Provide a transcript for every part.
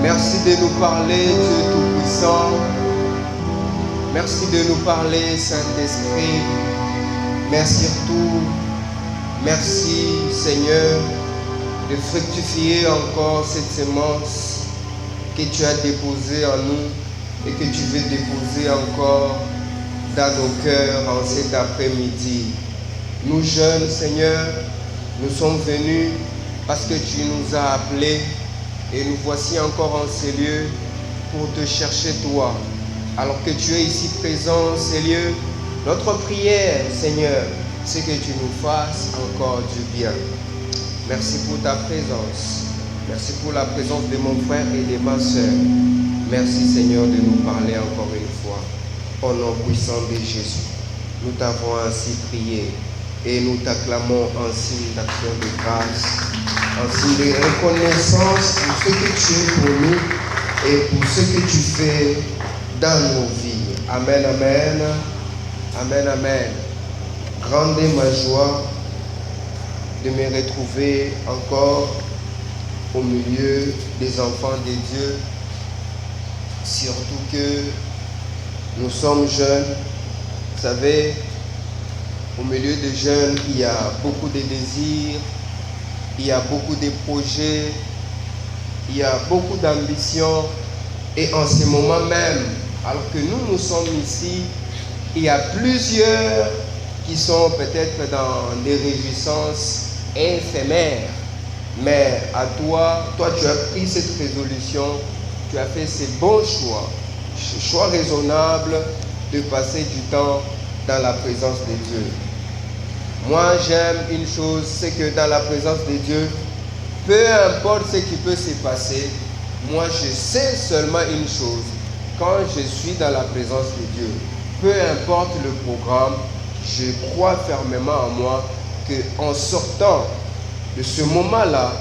Merci de nous parler, Dieu Tout-Puissant. Merci de nous parler, Saint-Esprit. Mais surtout, merci, Seigneur, de fructifier encore cette semence que tu as déposée en nous et que tu veux déposer encore dans nos cœurs en cet après-midi. Nous jeunes, Seigneur, nous sommes venus parce que tu nous as appelés et nous voici encore en ces lieux pour te chercher toi. Alors que tu es ici présent en ces lieux, notre prière, Seigneur, c'est que tu nous fasses encore du bien. Merci pour ta présence. Merci pour la présence de mon frère et de ma soeur. Merci, Seigneur, de nous parler encore une fois. Au nom puissant de Jésus, nous t'avons ainsi prié et nous t'acclamons en signe d'action de grâce, en signe de reconnaissance pour ce que tu es pour nous et pour ce que tu fais dans nos vies. Amen, amen. Amen, amen. Grande est ma joie de me retrouver encore au milieu des enfants de Dieu, surtout que nous sommes jeunes. Vous savez, au milieu des jeunes, il y a beaucoup de désirs, il y a beaucoup de projets, il y a beaucoup d'ambitions. Et en ce moment même, alors que nous sommes ici, il y a plusieurs qui sont peut-être dans des réjouissances éphémères. Mais à toi tu as pris cette résolution, tu as fait ce bon choix, ce choix raisonnable de passer du temps dans la présence de Dieu. Moi, j'aime une chose, c'est que dans la présence de Dieu, peu importe ce qui peut se passer, moi, je sais seulement une chose. Quand je suis dans la présence de Dieu, peu importe le programme, je crois fermement en moi qu'en sortant de ce moment-là,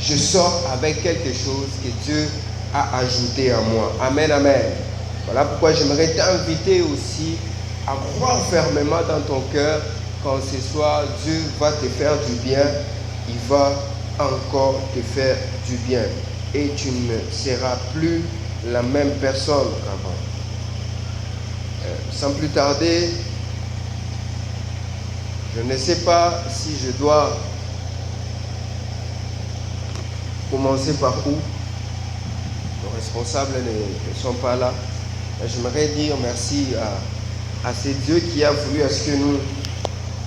je sors avec quelque chose que Dieu a ajouté à moi. Amen, amen. Voilà pourquoi j'aimerais t'inviter aussi à croire fermement dans ton cœur qu'en ce soir, Dieu va te faire du bien, il va encore te faire du bien. Et tu ne seras plus la même personne qu'avant. Sans plus tarder, je ne sais pas si je dois commencer par où. Les responsables ne sont pas là. J'aimerais dire merci à ce Dieu qui a voulu à ce que nous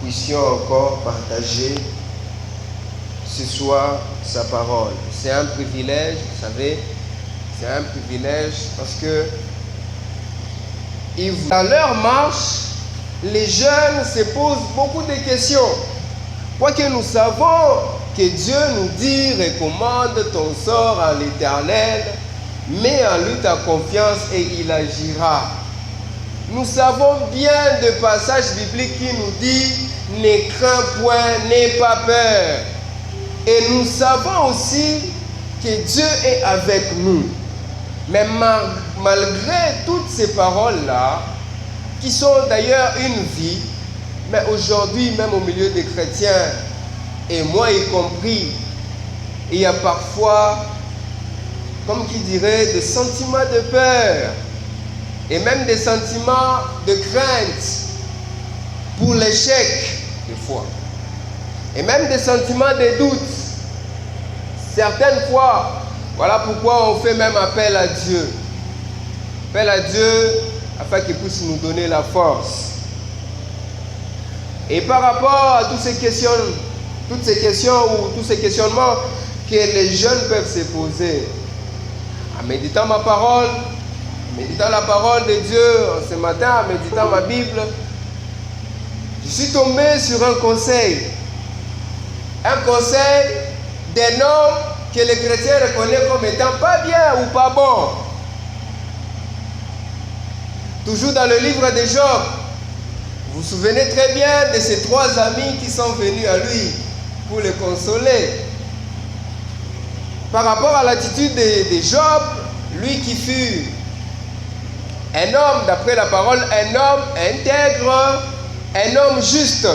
puissions encore partager ce soir sa parole. C'est un privilège, vous savez, c'est un privilège parce que dans leur marche, les jeunes se posent beaucoup de questions. Quoique nous savons que Dieu nous dit, recommande ton sort à l'Éternel, mets en lui ta confiance et il agira. Nous savons bien de passages bibliques qui nous dit, ne crains point, n'aie pas peur. Et nous savons aussi que Dieu est avec nous. Mais malgré toutes ces paroles-là, qui sont d'ailleurs une vie, mais aujourd'hui, même au milieu des chrétiens, et moi y compris, il y a parfois, comme qui dirait, des sentiments de peur, et même des sentiments de crainte pour l'échec, des fois. Et même des sentiments de doute. Certaines fois, voilà pourquoi on fait même appel à Dieu. Appel à Dieu afin qu'il puisse nous donner la force. Et par rapport à toutes ces questions ou tous ces questionnements que les jeunes peuvent se poser, en méditant ma parole, en méditant la parole de Dieu ce matin, en méditant ma Bible, je suis tombé sur un conseil. Un conseil des noms que les chrétiens reconnaissent comme étant pas bien ou pas bons. Toujours dans le livre de Job, vous vous souvenez très bien de ces 3 amis qui sont venus à lui pour le consoler. Par rapport à l'attitude de Job, lui qui fut un homme, d'après la parole, un homme intègre, un homme juste.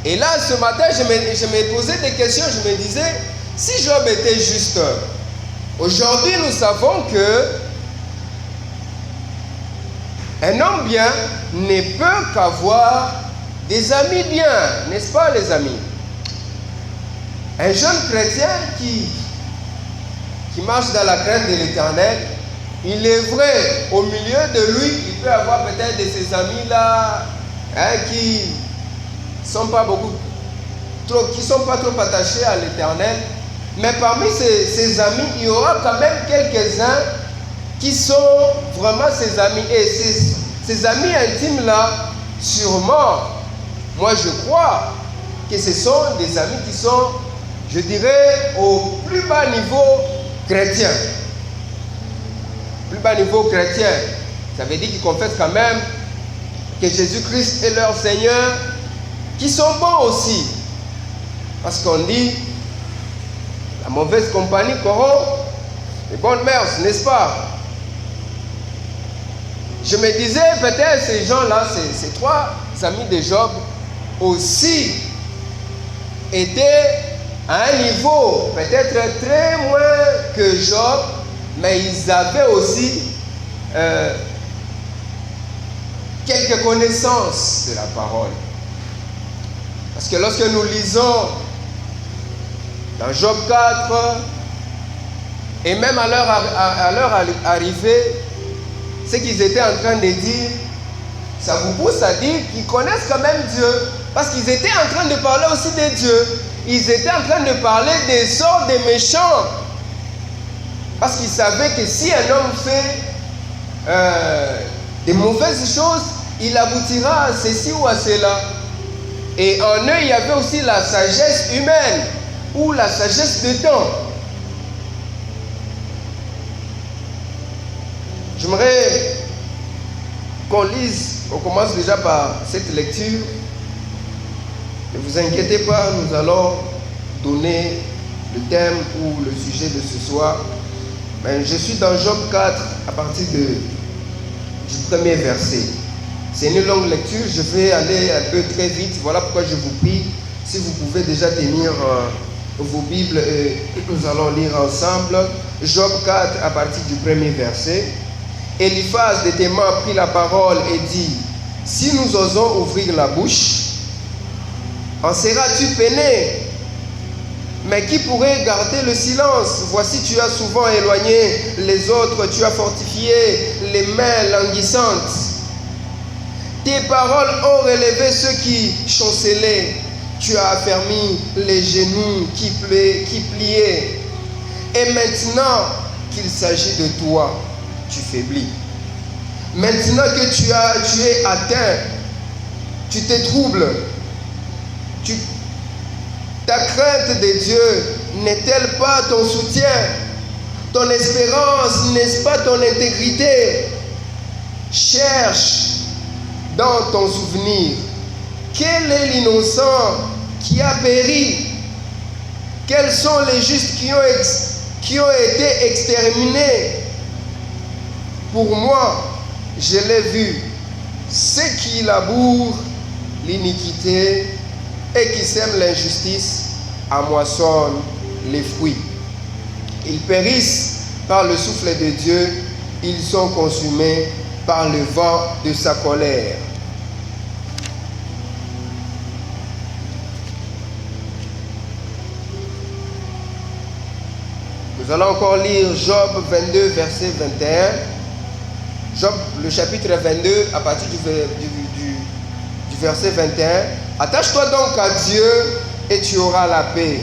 Et là, ce matin, je me posais des questions, je me disais, si Job était juste, aujourd'hui nous savons que un homme bien ne peut qu'avoir des amis bien, n'est-ce pas les amis? Un jeune chrétien qui marche dans la crainte de l'Éternel, il est vrai, au milieu de lui, il peut avoir peut-être de ses amis-là qui sont pas trop attachés à l'Éternel. Mais parmi ces amis, il y aura quand même quelques-uns qui sont vraiment ses amis. Et ces amis intimes-là, sûrement, moi je crois que ce sont des amis qui sont, je dirais, au plus bas niveau chrétien. Plus bas niveau chrétien. Ça veut dire qu'ils confessent quand même que Jésus-Christ est leur Seigneur, qui sont bons aussi. Parce qu'on dit, la mauvaise compagnie corrompt les bonnes mœurs, n'est-ce pas? Je me disais, peut-être ces gens-là, ces 3 amis de Job, aussi étaient à un niveau peut-être très moins que Job, mais ils avaient aussi quelques connaissances de la parole. Parce que lorsque nous lisons dans Job 4, et même à leur arrivée, ce qu'ils étaient en train de dire, ça vous pousse à dire qu'ils connaissent quand même Dieu. Parce qu'ils étaient en train de parler aussi de Dieu. Ils étaient en train de parler des sorts des méchants. Parce qu'ils savaient que si un homme fait des mauvaises choses, il aboutira à ceci ou à cela. Et en eux, il y avait aussi la sagesse humaine ou la sagesse de temps. J'aimerais qu'on lise, on commence déjà par cette lecture. Ne vous inquiétez pas, nous allons donner le thème ou le sujet de ce soir. Mais je suis dans Job 4 à partir du premier verset. C'est une longue lecture, je vais aller un peu très vite. Voilà pourquoi je vous prie, si vous pouvez déjà tenir vos Bibles, et nous allons lire ensemble. Job 4 à partir du premier verset. Eliphaz de Théman prit la parole et dit, si nous osons ouvrir la bouche, en seras-tu peiné? Mais qui pourrait garder le silence? Voici, tu as souvent éloigné les autres, tu as fortifié les mains languissantes. Tes paroles ont relevé ceux qui chancelaient. Tu as affermi les genoux qui pliaient. Et maintenant qu'il s'agit de toi, tu faiblis. Maintenant que tu es atteint, tu te troubles. Ta crainte de Dieu n'est-elle pas ton soutien? Ton espérance n'est-ce pas ton intégrité? Cherche dans ton souvenir quel est l'innocent qui a péri? Quels sont les justes qui ont été exterminés? Pour moi, je l'ai vu, ceux qui labourent l'iniquité et qui sèment l'injustice amoissonnent les fruits. Ils périssent par le souffle de Dieu, ils sont consumés par le vent de sa colère. Nous allons encore lire Job 22, verset 21. Job, le chapitre 22, à partir du verset 21. Attache-toi donc à Dieu et tu auras la paix.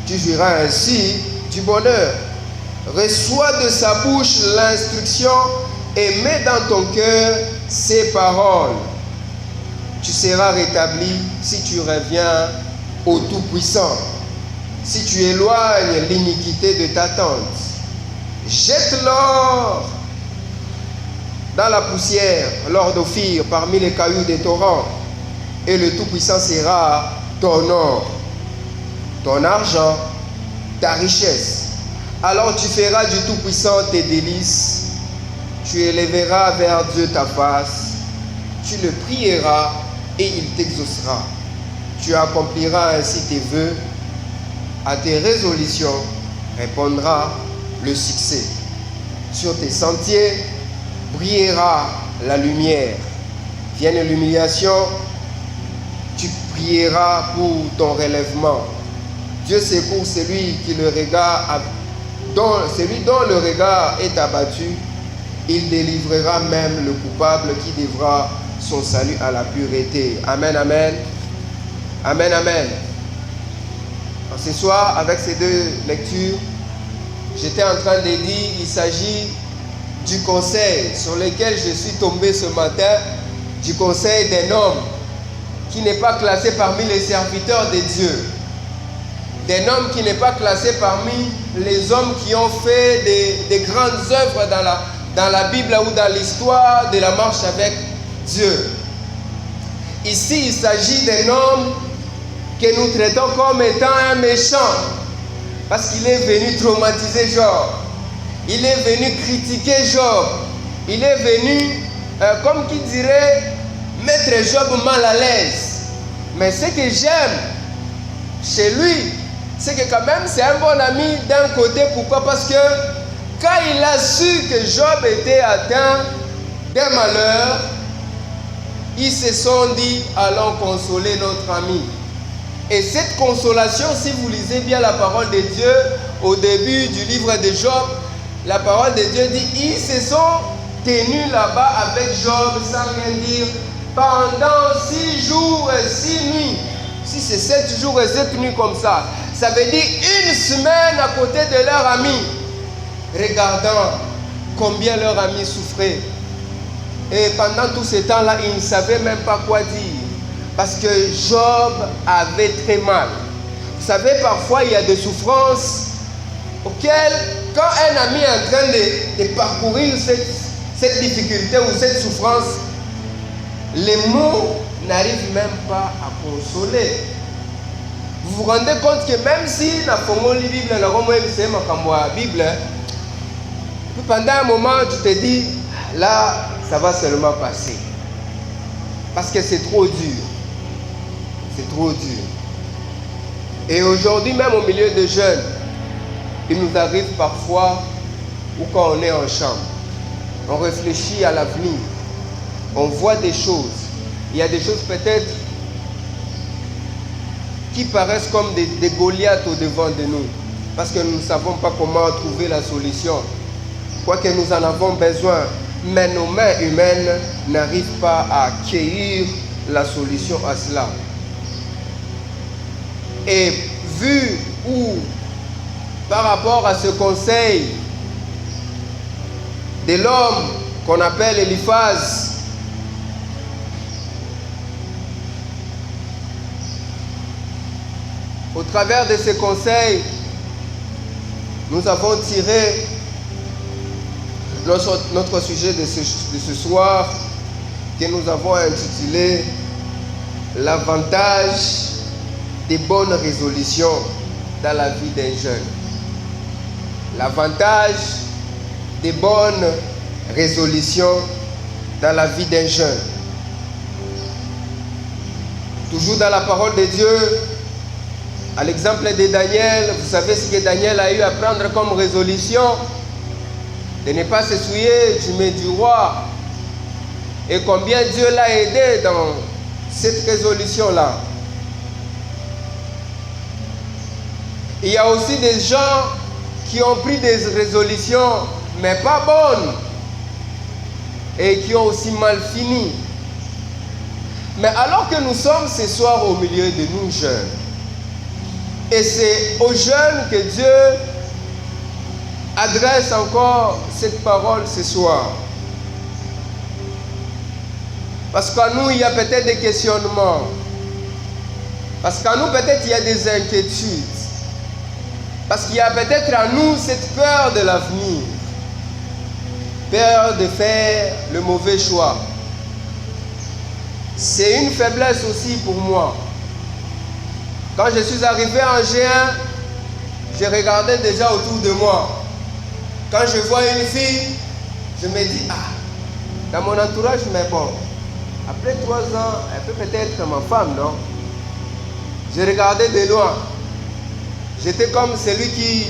Tu jouiras ainsi du bonheur. Reçois de sa bouche l'instruction et mets dans ton cœur ses paroles. Tu seras rétabli si tu reviens au Tout-Puissant. si tu éloignes l'iniquité de ta tente. Jette l'or dans la poussière, l'or d'Ophir, parmi les cailloux des torrents, et le Tout-Puissant sera ton or, ton argent, ta richesse. Alors tu feras du Tout-Puissant tes délices, tu élèveras vers Dieu ta face, tu le prieras et il t'exaucera. Tu accompliras ainsi tes vœux, à tes résolutions répondra le succès. Sur tes sentiers brillera la lumière. Vienne l'humiliation, tu prieras pour ton relèvement. Dieu secourt celui dont le regard est abattu. Il délivrera même le coupable qui devra son salut à la pureté. Amen, amen. Amen, amen. Alors, ce soir, avec ces deux lectures, j'étais en train de dire, il s'agit du conseil sur lequel je suis tombé ce matin, du conseil d'un homme qui n'est pas classé parmi les serviteurs de Dieu, d'un homme qui n'est pas classé parmi les hommes qui ont fait des grandes œuvres dans la Bible ou dans l'histoire de la marche avec Dieu. Ici, il s'agit d'un homme que nous traitons comme étant un méchant, parce qu'il est venu traumatiser Job. Il est venu critiquer Job. Il est venu, comme qui dirait, mettre Job mal à l'aise. Mais ce que j'aime chez lui, c'est que quand même c'est un bon ami d'un côté. Pourquoi? Parce que quand il a su que Job était atteint d'un malheur, ils se sont dit, allons consoler notre ami. Et cette consolation, si vous lisez bien la parole de Dieu, au début du livre de Job, la parole de Dieu dit, ils se sont tenus là-bas avec Job sans rien dire pendant 6 jours et 6 nuits. Si c'est 7 jours et 7 nuits comme ça, ça veut dire une semaine à côté de leur ami, regardant combien leur ami souffrait. Et pendant tout ce temps-là, ils ne savaient même pas quoi dire. Parce que Job avait très mal. Vous savez, parfois, il y a des souffrances auxquelles, quand un ami est en train de parcourir cette difficulté ou cette souffrance, les mots n'arrivent même pas à consoler. Vous vous rendez compte que même si la Bible, la Bible, pendant un moment, tu te dis, là, ça va seulement passer. Parce que c'est trop dur. C'est trop dur. Et aujourd'hui, même au milieu des jeunes, il nous arrive parfois, ou quand on est en chambre, on réfléchit à l'avenir, on voit des choses. Il y a des choses peut-être qui paraissent comme des Goliaths au devant de nous, parce que nous ne savons pas comment trouver la solution, quoique nous en avons besoin, mais nos mains humaines n'arrivent pas à accueillir la solution à cela. Et vu où, par rapport à ce conseil de l'homme qu'on appelle Eliphaz, au travers de ce conseil, nous avons tiré notre sujet de ce soir, que nous avons intitulé « L'avantage des bonnes résolutions dans la vie d'un jeune ». L'avantage des bonnes résolutions dans la vie d'un jeune. Toujours dans la parole de Dieu, à l'exemple de Daniel, vous savez ce que Daniel a eu à prendre comme résolution? De ne pas se souiller du mets du roi. Et combien Dieu l'a aidé dans cette résolution-là. Il y a aussi des gens qui ont pris des résolutions, mais pas bonnes, et qui ont aussi mal fini. Mais alors que nous sommes ce soir au milieu de nous jeunes, et c'est aux jeunes que Dieu adresse encore cette parole ce soir. Parce qu'en nous, il y a peut-être des questionnements. Parce qu'en nous, peut-être, il y a des inquiétudes. Parce qu'il y a peut-être en nous cette peur de l'avenir. Peur de faire le mauvais choix. C'est une faiblesse aussi pour moi. Quand je suis arrivé en G1, je regardais déjà autour de moi. Quand je vois une fille, je me dis, dans mon entourage, mais bon, après 3 ans, elle peut peut-être être ma femme, non? Je regardais de loin. J'étais comme celui qui...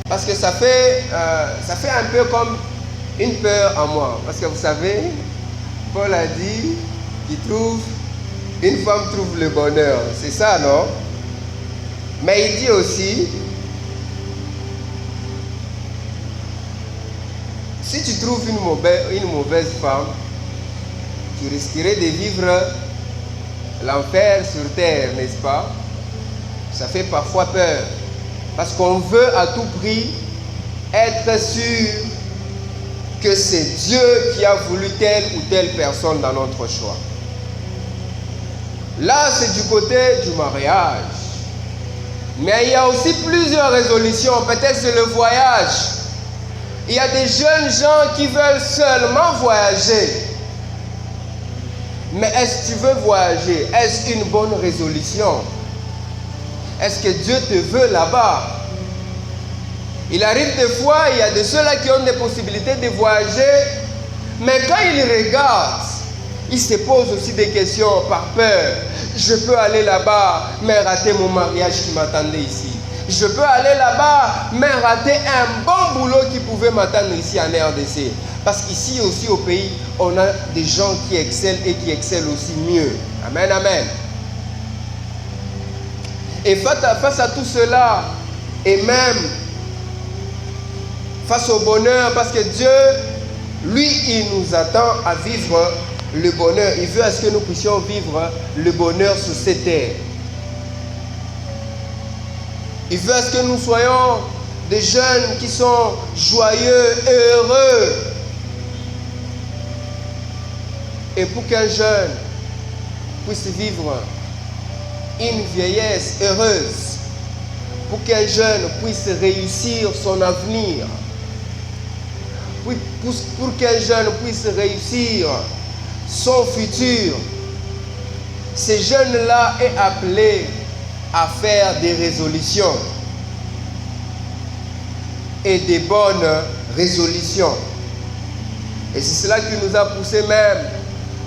Parce que ça fait un peu comme une peur en moi. Parce que vous savez, Paul a dit une femme trouve le bonheur. C'est ça, non? Mais il dit aussi, si tu trouves une mauvaise femme, tu risquerais de vivre l'enfer sur terre, n'est-ce pas? Ça fait parfois peur. Parce qu'on veut à tout prix être sûr que c'est Dieu qui a voulu telle ou telle personne dans notre choix. Là, c'est du côté du mariage. Mais il y a aussi plusieurs résolutions. Peut-être c'est le voyage. Il y a des jeunes gens qui veulent seulement voyager. Mais est-ce que tu veux voyager? Est-ce une bonne résolution? Est-ce que Dieu te veut là-bas? Il arrive des fois, il y a de ceux-là qui ont des possibilités de voyager, mais quand ils regardent, ils se posent aussi des questions par peur. Je peux aller là-bas, mais rater mon mariage qui m'attendait ici. Je peux aller là-bas, mais rater un bon boulot qui pouvait m'attendre ici en RDC. Parce qu'ici aussi au pays, on a des gens qui excellent et qui excellent aussi mieux. Amen, amen. Et face à tout cela, et même face au bonheur, parce que Dieu, lui, il nous attend à vivre le bonheur. Il veut à ce que nous puissions vivre le bonheur sur cette terre. Il veut à ce que nous soyons des jeunes qui sont joyeux et heureux. Et pour qu'un jeune puisse vivre une vieillesse heureuse, pour qu'un jeune puisse réussir son avenir, pour qu'un jeune puisse réussir son futur, ces jeunes-là est appelé à faire des résolutions et des bonnes résolutions. Et c'est cela qui nous a poussé même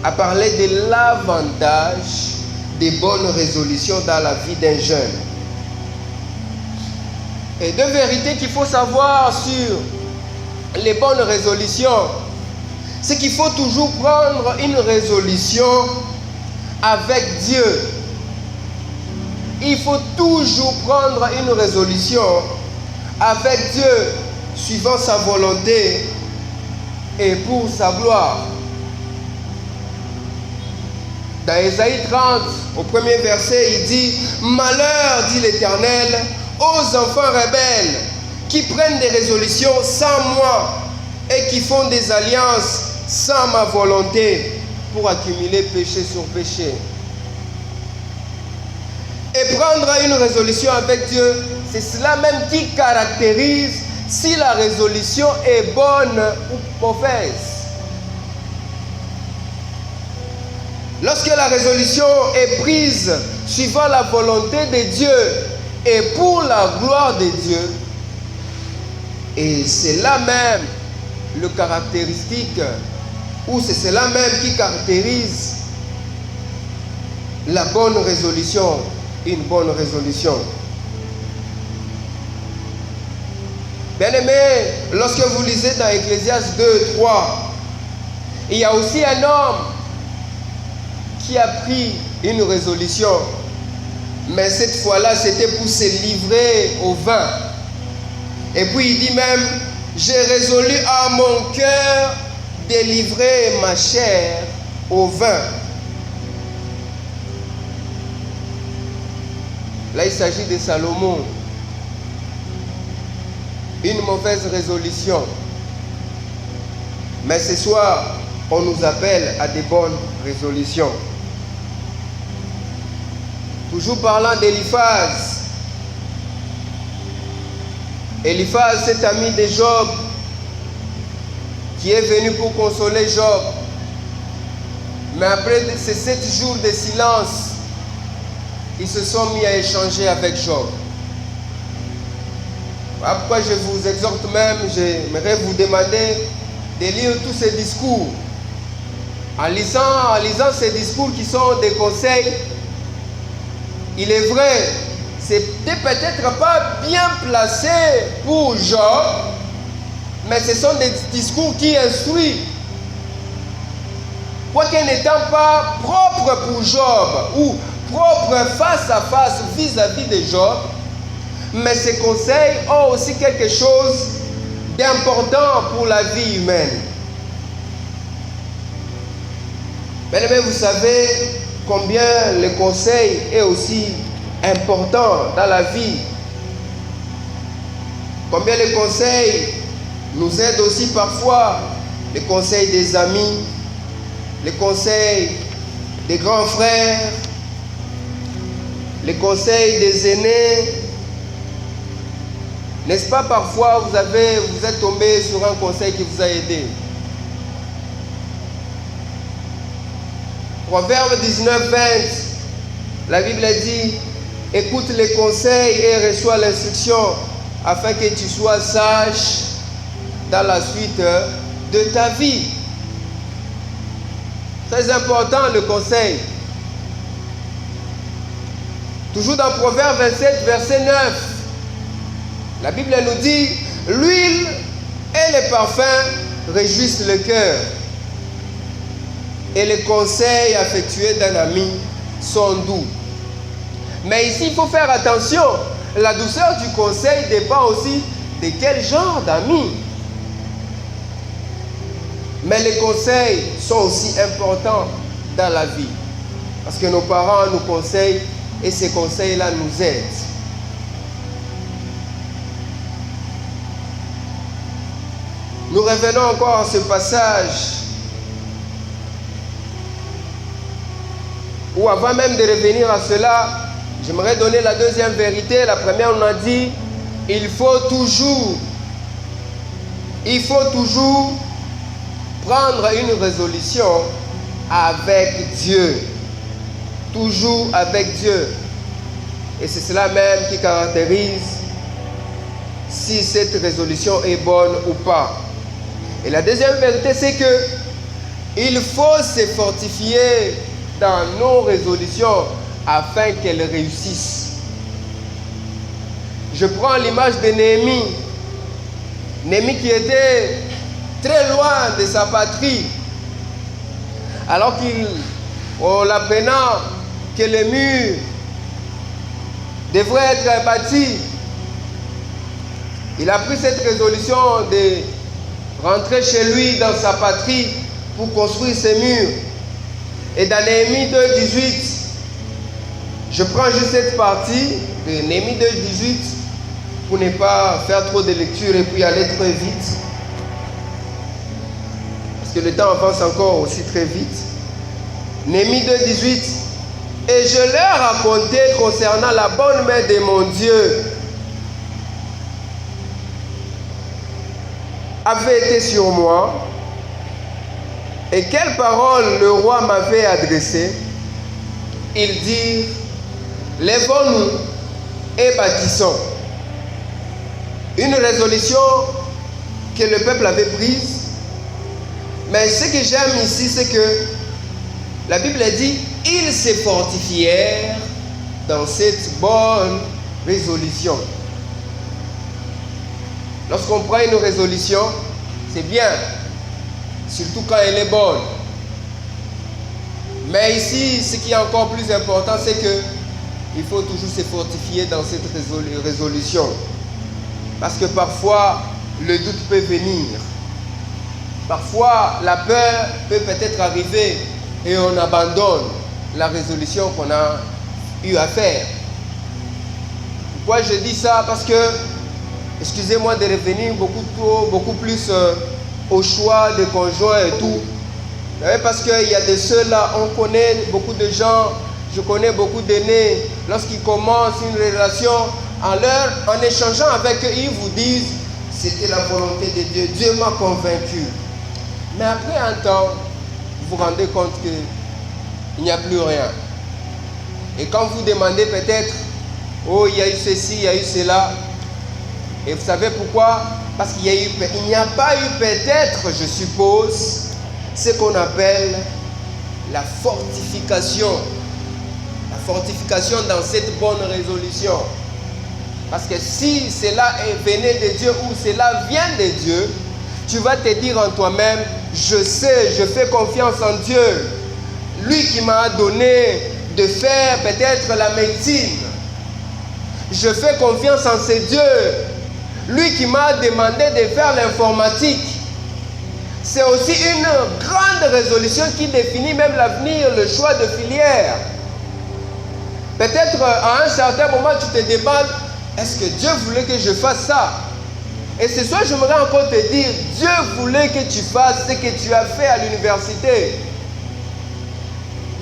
à parler de l'avantage des bonnes résolutions dans la vie d'un jeune. Et deux vérités qu'il faut savoir sur les bonnes résolutions, c'est qu'il faut toujours prendre une résolution avec Dieu. Il faut toujours prendre une résolution avec Dieu, suivant sa volonté et pour sa gloire. Dans Ésaïe 30, au premier verset, il dit « Malheur, dit l'Éternel, aux enfants rebelles qui prennent des résolutions sans moi et qui font des alliances sans ma volonté pour accumuler péché sur péché. » Et prendre une résolution avec Dieu, c'est cela même qui caractérise si la résolution est bonne ou mauvaise. Lorsque la résolution est prise suivant la volonté de Dieu et pour la gloire de Dieu, et c'est là même le caractéristique, ou c'est cela même qui caractérise la bonne résolution, une bonne résolution. Bien-aimés, lorsque vous lisez dans Ecclésiaste 2, 3, il y a aussi un homme qui a pris une résolution, mais cette fois-là, c'était pour se livrer au vin. Et puis il dit même, j'ai résolu à mon cœur de livrer ma chair au vin. Là, il s'agit de Salomon. Une mauvaise résolution. Mais ce soir, on nous appelle à des bonnes résolutions. Toujours parlant d'Éliphaz. Eliphaz, cet ami de Job, qui est venu pour consoler Job. Mais après ces 7 jours de silence, ils se sont mis à échanger avec Job. Voilà pourquoi je vous exhorte même, j'aimerais vous demander de lire tous ces discours. En lisant ces discours qui sont des conseils, il est vrai, c'était peut-être pas bien placé pour Job, mais ce sont des discours qui instruisent. Quoique n'étant pas propre pour Job ou propre face à face vis-à-vis de Job, mais ces conseils ont aussi quelque chose d'important pour la vie humaine. Bien-aimés, vous savez combien le conseil est aussi important dans la vie. Combien le conseil nous aide aussi parfois. Le conseil des amis, le conseil des grands frères, le conseil des aînés. N'est-ce pas parfois vous êtes tombé sur un conseil qui vous a aidé? Proverbe 19, 20, la Bible dit, écoute les conseils et reçois l'instruction afin que tu sois sage dans la suite de ta vie. Très important le conseil. Toujours dans Proverbe 27, verset 9, la Bible nous dit, l'huile et les parfums réjouissent le cœur. Et les conseils affectueux d'un ami sont doux. Mais ici, il faut faire attention. La douceur du conseil dépend aussi de quel genre d'amis. Mais les conseils sont aussi importants dans la vie. Parce que nos parents nous conseillent et ces conseils-là nous aident. Nous revenons encore à ce passage où avant même de revenir à cela, j'aimerais donner la deuxième vérité. La première, on a dit, il faut toujours prendre une résolution avec Dieu. Toujours avec Dieu. Et c'est cela même qui caractérise si cette résolution est bonne ou pas. Et la deuxième vérité, c'est que il faut se fortifier dans nos résolutions afin qu'elles réussissent. Je prends l'image de Néhémie. Néhémie qui était très loin de sa patrie, alors en apprenant que les murs devraient être bâtis, il a pris cette résolution de rentrer chez lui dans sa patrie pour construire ces murs. Et dans Néhémie 2,18, je prends juste cette partie de Néhémie 2,18 pour ne pas faire trop de lecture et puis aller très vite. Parce que le temps avance encore aussi très vite. Néhémie 2,18. Et je leur racontais concernant la bonne main de mon Dieu avait été sur moi. Et quelles paroles le roi m'avait adressées? Ils dirent, lèvons-nous et bâtissons. Une résolution que le peuple avait prise. Mais ce que j'aime ici, c'est que la Bible dit, ils se fortifièrent dans cette bonne résolution. Lorsqu'on prend une résolution, c'est bien. Surtout quand elle est bonne. Mais ici, ce qui est encore plus important, c'est que il faut toujours se fortifier dans cette résolution. Parce que parfois, le doute peut venir. Parfois, la peur peut peut-être arriver et on abandonne la résolution qu'on a eu à faire. Pourquoi je dis ça? Parce que, excusez-moi de revenir beaucoup plus au choix des conjoints et tout. Parce qu'il y a de ceux-là, on connaît beaucoup de gens, je connais beaucoup d'aînés, lorsqu'ils commencent une relation, en échangeant avec eux, ils vous disent, c'était la volonté de Dieu, Dieu m'a convaincu. Mais après un temps, vous vous rendez compte qu'il n'y a plus rien. Et quand vous demandez peut-être, oh, il y a eu ceci, il y a eu cela, et vous savez pourquoi? Parce qu'il n'y a pas eu peut-être, je suppose, ce qu'on appelle la fortification. La fortification dans cette bonne résolution. Parce que si cela venait de Dieu ou cela vient de Dieu, tu vas te dire en toi-même, je sais, je fais confiance en Dieu. Lui qui m'a donné de faire peut-être la médecine. Je fais confiance en ce Dieu. Lui qui m'a demandé de faire l'informatique. C'est aussi une grande résolution qui définit même l'avenir, le choix de filière. Peut-être à un certain moment tu te demandes, est-ce que Dieu voulait que je fasse ça? Et ce soir j'aimerais encore te dire, Dieu voulait que tu fasses ce que tu as fait à l'université.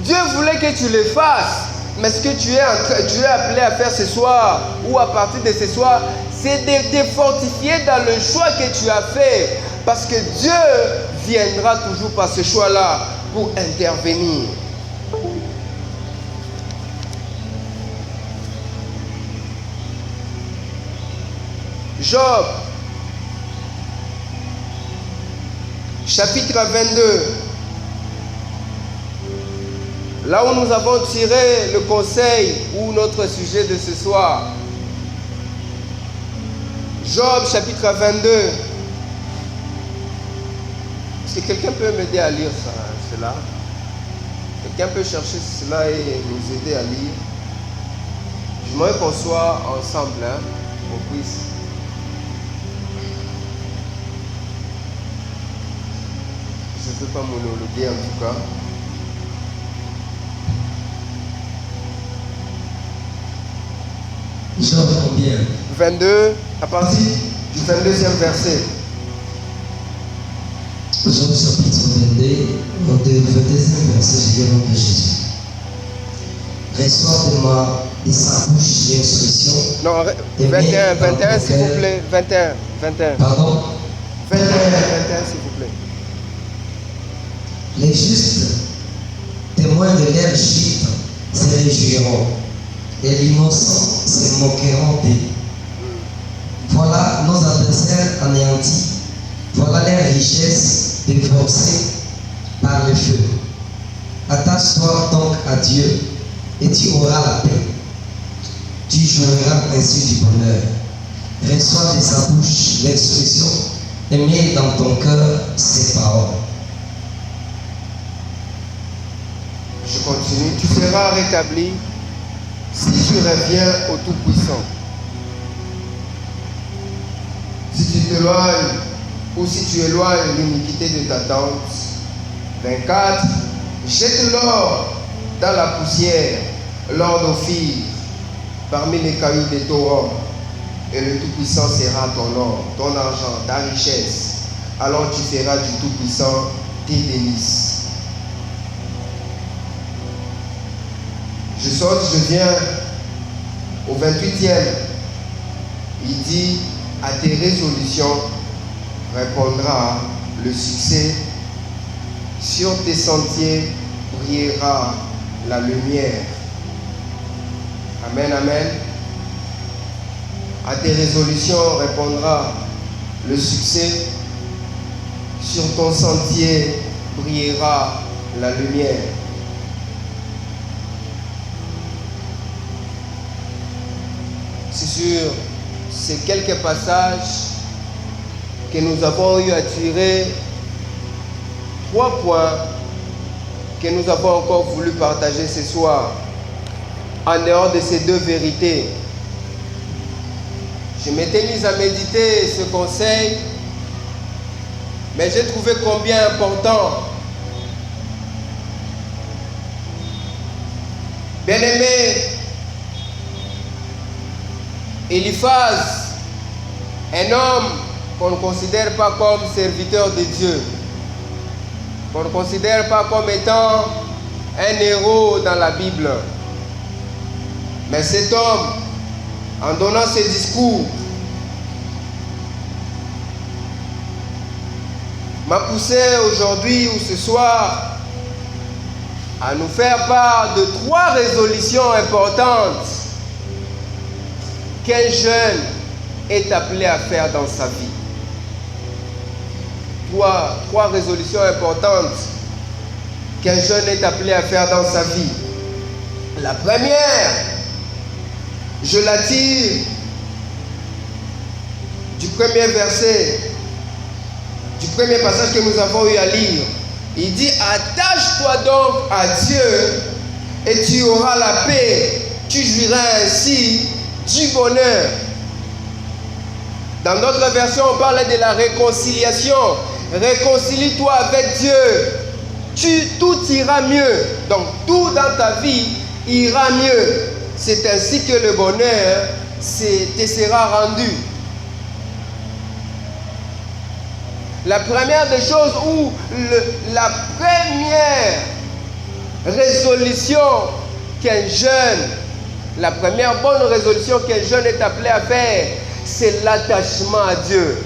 Dieu voulait que tu le fasses. Mais ce que tu es appelé à faire ce soir, ou à partir de ce soir, c'est de te fortifier dans le choix que tu as fait. Parce que Dieu viendra toujours par ce choix-là pour intervenir. Job, chapitre 22. Là où nous avons tiré le conseil ou notre sujet de ce soir. Job chapitre 22. Est-ce que quelqu'un peut m'aider à lire cela? Quelqu'un peut chercher cela et nous aider à lire? J'aimerais qu'on soit ensemble, qu'on puisse. Je ne sais pas monologuer en tout cas. Job combien? 22, à partir du 22e verset. Job chapitre 22e verset, je dis au nom de Jésus. Reçois de sa bouche l'instruction. Non, 21 s'il vous plaît. 21. Pardon? 21 s'il vous plaît. Les justes, témoins de leur chute, se réjouiront. Et l'innocent se moqueront d'eux. Voilà nos adversaires anéantis. Voilà leur richesse défoncée par le feu. Attache-toi donc à Dieu et tu auras la paix. Tu jouiras ainsi du bonheur. Reçois de sa bouche l'instruction et mets dans ton cœur ses paroles. Je continue. Tu seras rétabli si tu reviens au Tout-Puissant. Si tu t'éloignes ou si tu éloignes l'iniquité de ta tente. 24. Jette l'or dans la poussière, l'or d'Ophir, parmi les cailloux des torrents, et le Tout-Puissant sera ton or, ton argent, ta richesse. Alors tu feras du Tout-Puissant tes délices. Je saute, je viens au 28e. Il dit, à tes résolutions répondra le succès. Sur tes sentiers brillera la lumière. Amen, amen. À tes résolutions répondra le succès. Sur ton sentier brillera la lumière. C'est sur ces quelques passages que nous avons eu à tirer 3 points que nous avons encore voulu partager ce soir, en dehors de ces 2 vérités. Je m'étais mis à méditer ce conseil, mais j'ai trouvé combien important. Bien-aimé, Eliphaz, un homme qu'on ne considère pas comme serviteur de Dieu, qu'on ne considère pas comme étant un héros dans la Bible. Mais cet homme en donnant ce discours, m'a poussé aujourd'hui ou ce soir à nous faire part de 3 résolutions importantes qu'un jeune est appelé à faire dans sa vie. 3 résolutions importantes qu'un jeune est appelé à faire dans sa vie. La première, je la tire du premier verset, du premier passage que nous avons eu à lire. Il dit: attache-toi donc à Dieu et tu auras la paix. Tu jouiras ainsi du bonheur. Dans d'autres versions, on parle de la réconciliation. Réconcilie-toi avec Dieu. Tout ira mieux. Donc tout dans ta vie ira mieux. C'est ainsi que le bonheur te sera rendu. La première des choses, ou la première résolution qu'un jeune, la première bonne résolution qu'un jeune est appelé à faire, c'est l'attachement à Dieu.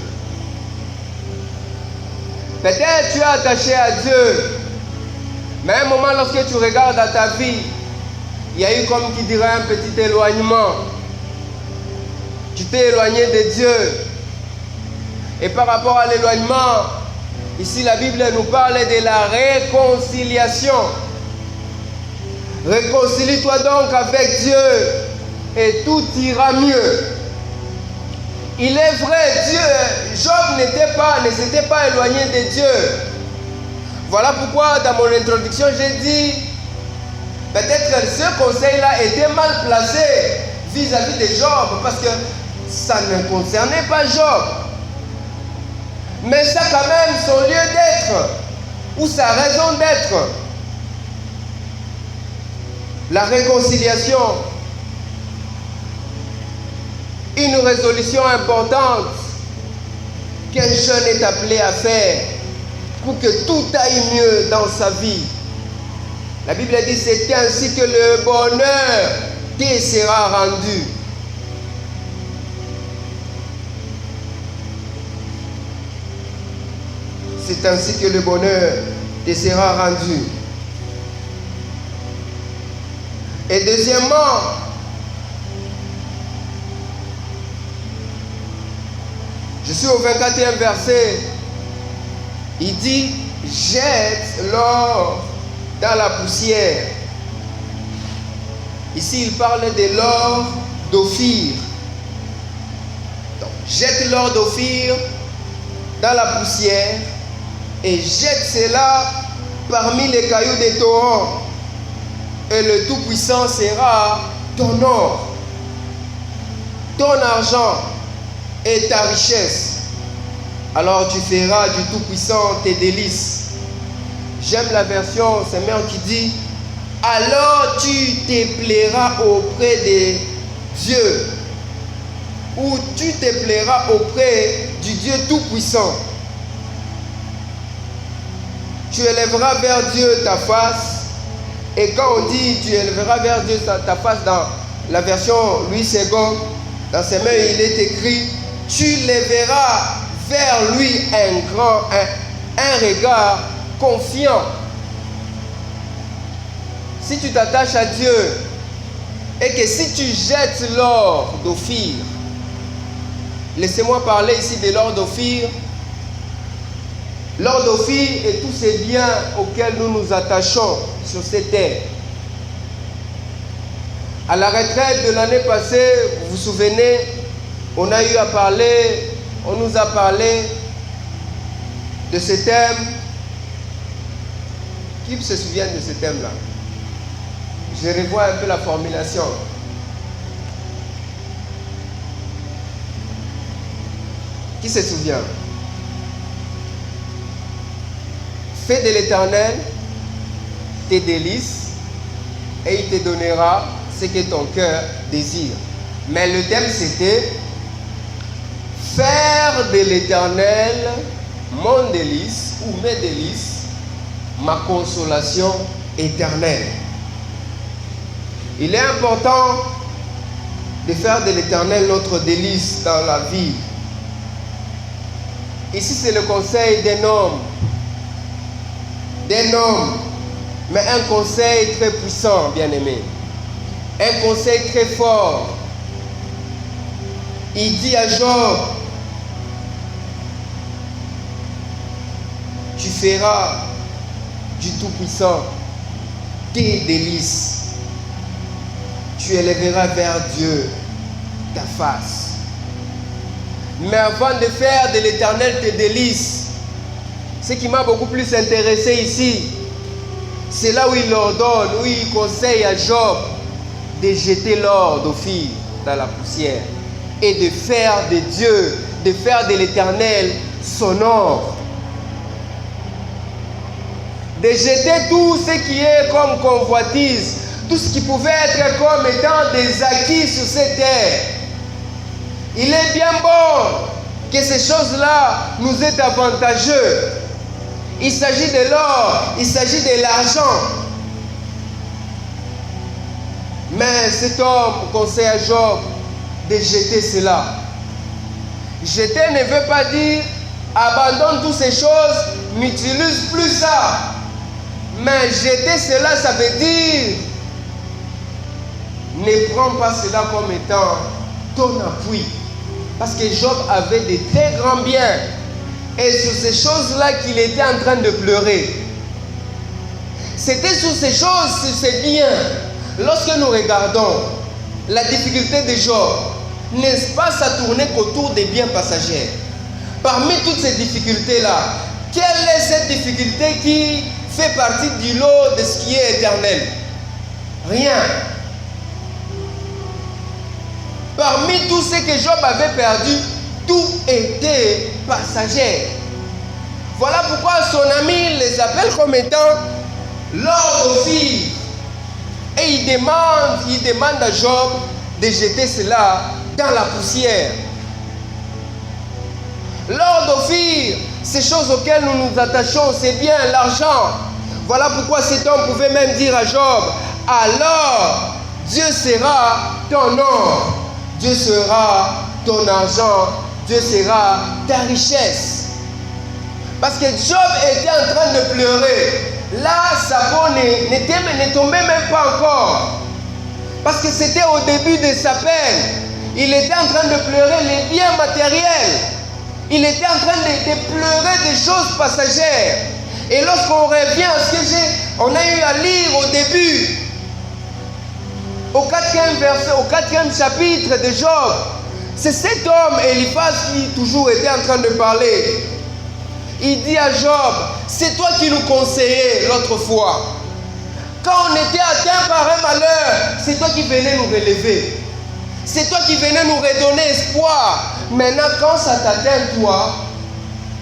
Peut-être tu es attaché à Dieu, mais à un moment, lorsque tu regardes dans ta vie, il y a eu, comme qui dirait, un petit éloignement. Tu t'es éloigné de Dieu. Et par rapport à l'éloignement, ici la Bible nous parle de la réconciliation. Réconcilie-toi donc avec Dieu et tout ira mieux. Il est vrai, Job ne s'était pas éloigné de Dieu. Voilà pourquoi dans mon introduction j'ai dit, peut-être que ce conseil-là était mal placé vis-à-vis de Job, parce que ça ne concernait pas Job. Mais ça a quand même son lieu d'être, ou sa raison d'être. La réconciliation, une résolution importante qu'un jeune est appelé à faire pour que tout aille mieux dans sa vie. La Bible dit: c'est ainsi que le bonheur te sera rendu. C'est ainsi que le bonheur te sera rendu. Et deuxièmement, je suis au 24e verset. Il dit: jette l'or dans la poussière. Ici, il parle de l'or d'Ophir. Donc, jette l'or d'Ophir dans la poussière et jette cela parmi les cailloux des torrents, et le Tout-Puissant sera ton or, ton argent et ta richesse. Alors tu feras du Tout-Puissant tes délices. J'aime la version Saint-Mère qui dit: alors tu te plairas auprès de Dieu, ou tu te plairas auprès du Dieu Tout-Puissant. Tu élèveras vers Dieu ta face. Et quand on dit tu élèveras vers Dieu ta face, dans la version Louis II, dans ses mains il est écrit: tu lèveras vers lui un regard confiant. Si tu t'attaches à Dieu et que si tu jettes l'or d'Ophir, laissez-moi parler ici de l'or d'Ophir. L'or d'Ophir et tous ces biens auxquels nous nous attachons sur cette terre. À la retraite de l'année passée, vous vous souvenez, on nous a parlé de ce thème. Qui se souvient de ce thème-là? Je revois un peu la formulation. Qui se souvient? Fais de l'Éternel tes délices et il te donnera ce que ton cœur désire. Mais le thème c'était faire de l'Éternel mon délice ou mes délices, ma consolation éternelle. Il est important de faire de l'Éternel notre délice dans la vie. Ici, c'est le conseil d'un homme, mais un conseil très puissant, bien-aimé, un conseil très fort. Il dit à Job, tu feras du Tout-Puissant tes délices. Tu élèveras vers Dieu ta face. Mais avant de faire de l'Éternel tes délices, ce qui m'a beaucoup plus intéressé ici, c'est là où il ordonne, où il conseille à Job de jeter l'or d'Ophir dans la poussière et de faire de Dieu, de faire de l'Éternel son or. De jeter tout ce qui est comme convoitise, tout ce qui pouvait être comme étant des acquis sur cette terre. Il est bien bon que ces choses-là nous aient avantageux. Il s'agit de l'or, il s'agit de l'argent. Mais cet homme conseille à Job de jeter cela. Jeter ne veut pas dire abandonne toutes ces choses, n'utilise plus ça. Mais jeter cela, ça veut dire ne prends pas cela comme étant ton appui. Parce que Job avait de très grands biens. Et sur ces choses-là qu'il était en train de pleurer. C'était sur ces choses, sur ces biens. Lorsque nous regardons la difficulté de Job, n'est-ce pas, ça tournait qu'autour des biens passagers. Parmi toutes ces difficultés-là, quelle est cette difficulté qui fait partie du lot de ce qui est éternel? Rien. Parmi tout ce que Job avait perdu, tout était passager. Voilà pourquoi son ami les appelle comme étant l'or d'Ophir. Et il demande à Job de jeter cela dans la poussière. L'or d'Ophir, ces choses auxquelles nous nous attachons, c'est bien l'argent. Voilà pourquoi cet homme pouvait même dire à Job, alors Dieu sera ton or, Dieu sera ton argent, Dieu sera ta richesse. Parce que Job était en train de pleurer. Là, sa peau ne tombait même pas encore. Parce que c'était au début de sa peine. Il était en train de pleurer les biens matériels. Il était en train de pleurer des choses passagères. Et lorsqu'on revient à ce que on a eu à lire au début, au 4e verset, au 4e chapitre de Job, c'est cet homme, Eliphaz, qui toujours était en train de parler. Il dit à Job, c'est toi qui nous conseillais l'autre fois. Quand on était atteint par un malheur, c'est toi qui venais nous relever. C'est toi qui venais nous redonner espoir. Maintenant, quand ça t'atteint, toi,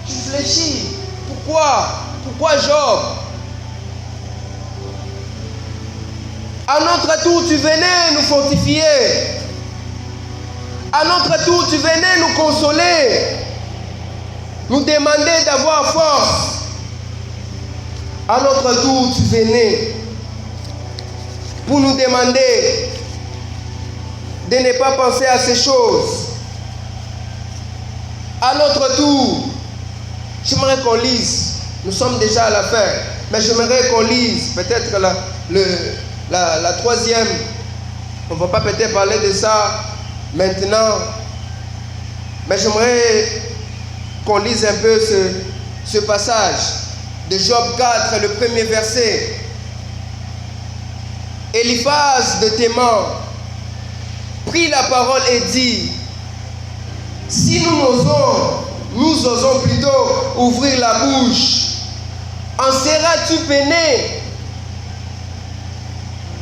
tu réfléchis. Pourquoi? Pourquoi Job? À notre tour, tu venais nous fortifier. À notre tour, tu venais nous consoler. Nous demander d'avoir force. À notre tour, tu venais pour nous demander de ne pas penser à ces choses. À notre tour, j'aimerais qu'on lise. Nous sommes déjà à la fin, mais j'aimerais qu'on lise peut-être la troisième. On ne va pas peut-être parler de ça maintenant, mais j'aimerais qu'on lise un peu ce passage de Job 4, le premier verset. Eliphaz de Théman prit la parole et dit, si nous osons plutôt ouvrir la bouche, en seras-tu peiné?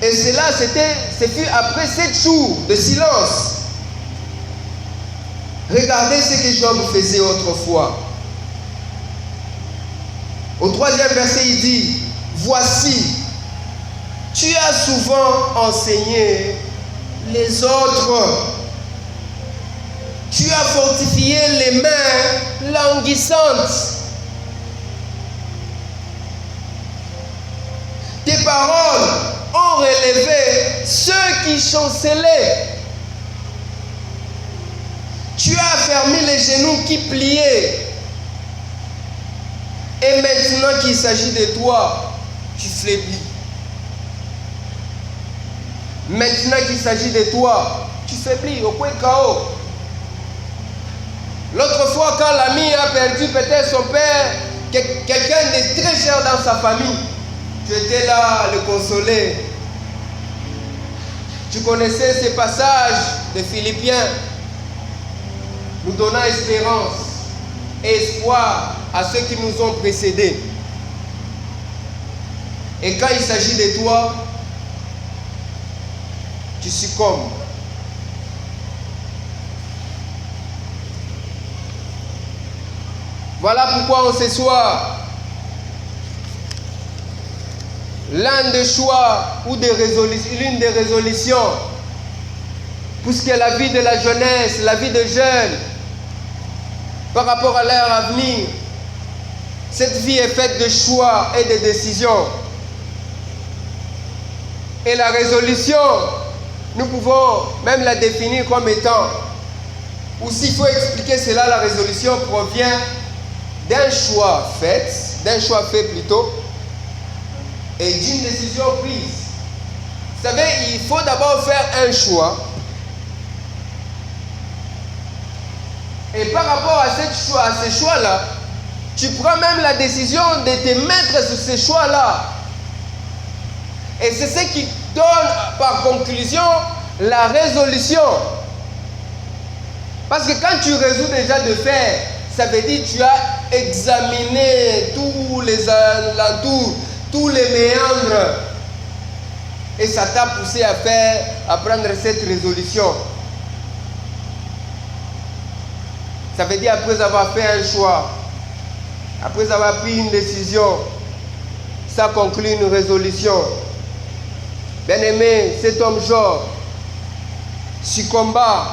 Et cela, ce fut après 7 jours de silence. Regardez ce que Job faisait autrefois. Au 3e verset, il dit, voici, tu as souvent enseigné les autres. Tu as fortifié les mains languissantes. Tes paroles ont relevé ceux qui chancelaient. affermi les genoux qui pliaient. Et maintenant qu'il s'agit de toi, tu faiblis. Maintenant qu'il s'agit de toi, tu faiblis. Au point KO. L'autre fois, quand l'ami a perdu peut-être son père, quelqu'un de très cher dans sa famille, tu étais là à le consoler. Tu connaissais ces passages de Philippiens, nous donnant espérance et espoir à ceux qui nous ont précédés. Et quand il s'agit de toi, tu succombes. Voilà pourquoi en ce soir, l'un des choix ou l'une des résolutions, puisque la vie de la jeunesse, la vie des jeunes, par rapport à leur avenir, cette vie est faite de choix et de décisions. Et la résolution, nous pouvons même la définir comme étant, ou s'il faut expliquer cela, la résolution provient d'un choix fait plutôt, et d'une décision prise. Vous savez, il faut d'abord faire un choix. Et par rapport à ces choix-là, tu prends même la décision de te mettre sur ces choix-là. Et c'est ce qui donne par conclusion la résolution. Parce que quand tu résous déjà de faire, ça veut dire que tu as examiné tous les alentours, tous les méandres. Et ça t'a poussé à prendre cette résolution. Ça veut dire après avoir fait un choix, après avoir pris une décision, ça conclut une résolution. Bien aimé, cet homme Job, succombant,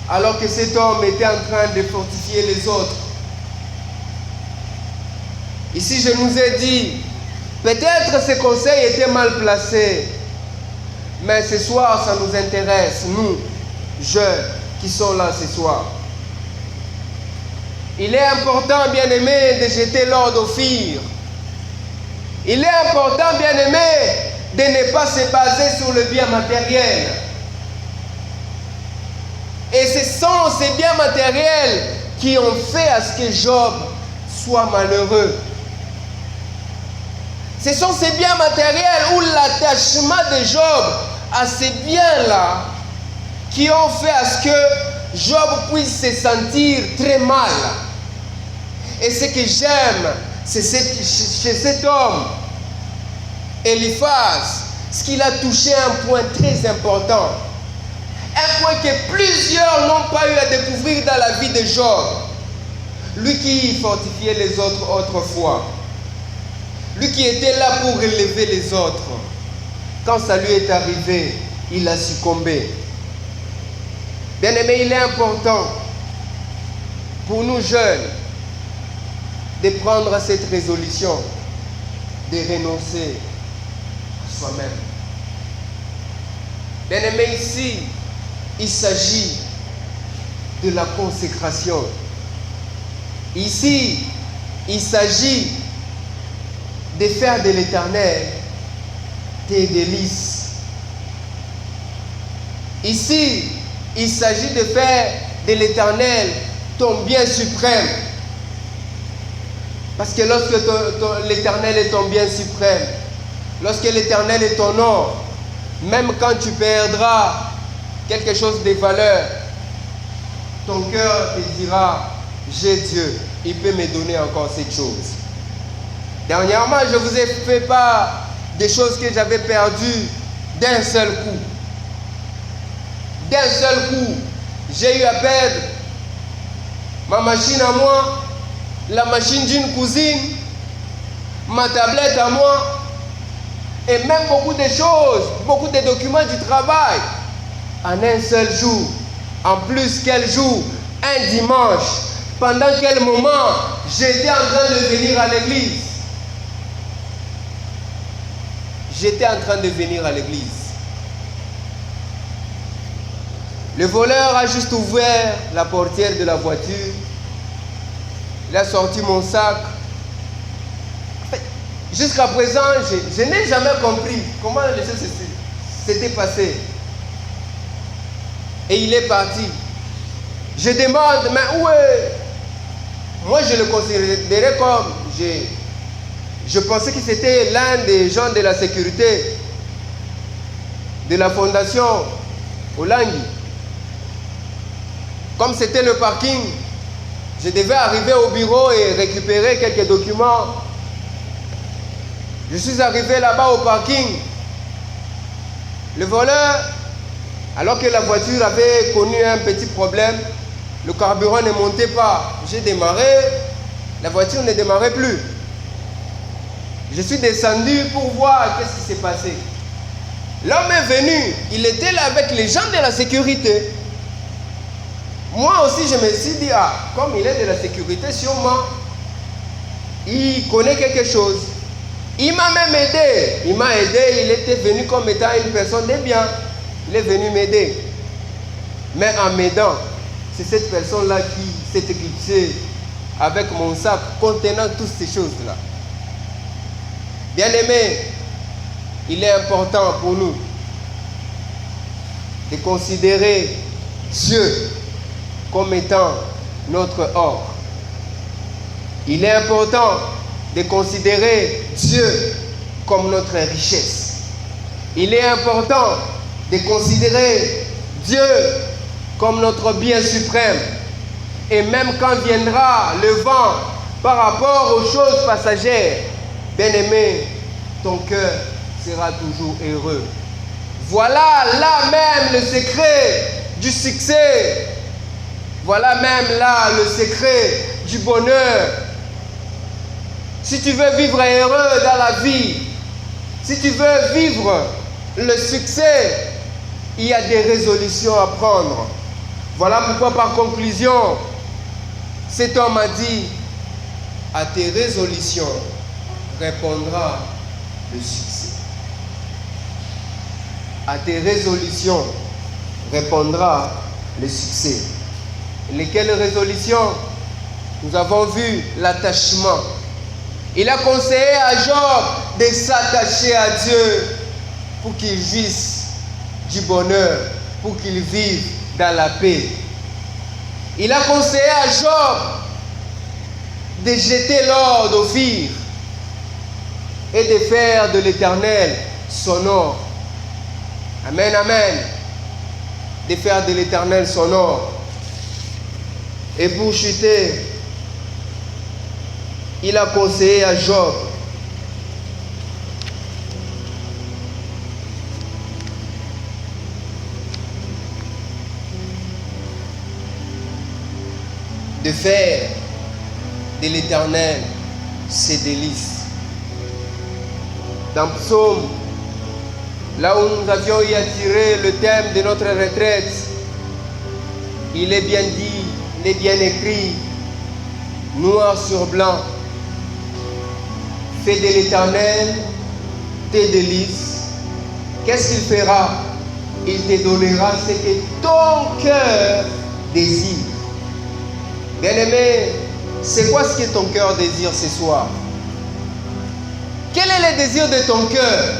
alors que cet homme était en train de fortifier les autres. Ici, je nous ai dit, peut-être ces conseils étaient mal placés, mais ce soir, ça nous intéresse, nous, jeunes, qui sont là ce soir. Il est important, bien-aimé, de jeter l'ordre au fir. Il est important, bien-aimé, de ne pas se baser sur le bien matériel. Et ce sont ces biens matériels qui ont fait à ce que Job soit malheureux. Ce sont ces biens matériels ou l'attachement de Job à ces biens-là qui ont fait à ce que Job puisse se sentir très mal. Et ce que j'aime, c'est chez cet homme, Eliphaz, ce qu'il a touché un point très important. Un point que plusieurs n'ont pas eu à découvrir dans la vie de Job. Lui qui fortifiait les autres autrefois. Lui qui était là pour relever les autres. Quand ça lui est arrivé, il a succombé. Bien-aimé, il est important pour nous jeunes de prendre cette résolution, de renoncer à soi-même. Bien-aimé, ici, il s'agit de la consécration. Ici, il s'agit de faire de l'Éternel tes délices. Ici, il s'agit de faire de l'Éternel ton bien suprême. Parce que lorsque l'Éternel est ton bien suprême, lorsque l'Éternel est ton or, même quand tu perdras quelque chose de valeur, ton cœur te dira, j'ai Dieu, il peut me donner encore cette chose. Dernièrement, je vous ai fait part des choses que j'avais perdues d'un seul coup. D'un seul coup, j'ai eu à perdre ma machine à moi, la machine d'une cousine, ma tablette à moi, et même beaucoup de choses, beaucoup de documents du travail, en un seul jour. En plus, quel jour? Un dimanche. Pendant quel moment j'étais en train de venir à l'église? J'étais en train de venir à l'église. Le voleur a juste ouvert la portière de la voiture. Il a sorti mon sac. En fait, jusqu'à présent, je n'ai jamais compris comment les choses s'étaient passées. Et il est parti. Je demande, mais où est... Moi, je le considérais comme... Je pensais que c'était l'un des gens de la sécurité de la fondation Olangui. Comme c'était le parking, je devais arriver au bureau et récupérer quelques documents. Je suis arrivé là-bas au parking. Le voleur, alors que la voiture avait connu un petit problème, le carburant ne montait pas. J'ai démarré, la voiture ne démarrait plus. Je suis descendu pour voir qu'est-ce qui s'est passé. L'homme est venu, il était là avec les gens de la sécurité. Moi aussi, je me suis dit, comme il est de la sécurité, sûrement, il connaît quelque chose. Il m'a même aidé. Il m'a aidé, il était venu comme étant une personne de bien. Il est venu m'aider. Mais en m'aidant, c'est cette personne-là qui s'est éclipsée avec mon sac contenant toutes ces choses-là. Bien-aimés, il est important pour nous de considérer Dieu comme étant notre or. Il est important de considérer Dieu comme notre richesse. Il est important de considérer Dieu comme notre bien suprême. Et même quand viendra le vent par rapport aux choses passagères, bien-aimé, ton cœur sera toujours heureux. Voilà là même le secret du succès. Voilà même là le secret du bonheur. Si tu veux vivre heureux dans la vie, si tu veux vivre le succès, il y a des résolutions à prendre. Voilà pourquoi par conclusion, cet homme a dit, à tes résolutions répondra le succès. À tes résolutions répondra le succès. Lesquelles résolutions? Nous avons vu l'attachement. Il a conseillé à Job de s'attacher à Dieu pour qu'il jouisse du bonheur, pour qu'il vive dans la paix. Il a conseillé à Job de jeter l'or d'Ophir et de faire de l'Éternel son or. Amen, amen. De faire de l'Éternel son or. Et pour chuter, il a conseillé à Job de faire de l'Éternel ses délices. Dans Psaume, là où nous avions y attiré le thème de notre retraite, il est bien dit, il est bien écrit, noir sur blanc, fais de l'Éternel tes délices. Qu'est-ce qu'il fera? Il te donnera ce que ton cœur désire. Bien-aimé, c'est quoi ce que ton cœur désire ce soir? Quel est le désir de ton cœur?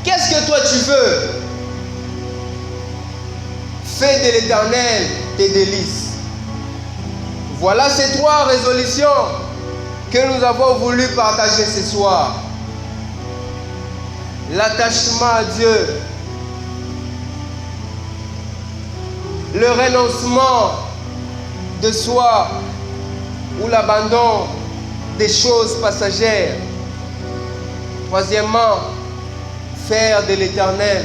Qu'est-ce que toi tu veux? Fais de l'Éternel tes délices. Voilà ces 3 résolutions que nous avons voulu partager ce soir. L'attachement à Dieu, le renoncement de soi ou l'abandon des choses passagères. Troisièmement, faire de l'Éternel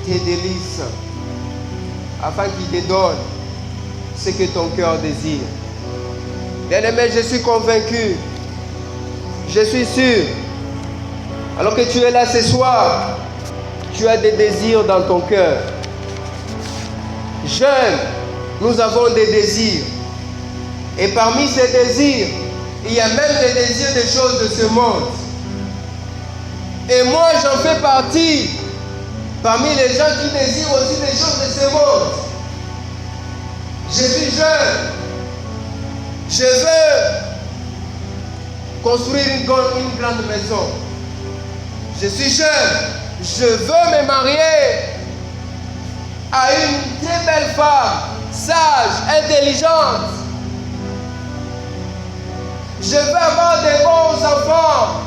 tes délices afin qu'il te donne ce que ton cœur désire. Bien-aimé, je suis convaincu, je suis sûr, alors que tu es là ce soir, tu as des désirs dans ton cœur. Jeunes, nous avons des désirs. Et parmi ces désirs, il y a même des désirs des choses de ce monde. Et moi, j'en fais partie. Parmi les gens qui désirent aussi les choses de ce monde. Je suis jeune. Je veux construire une grande maison. Je suis jeune. Je veux me marier à une très belle femme, sage, intelligente. Je veux avoir des bons enfants.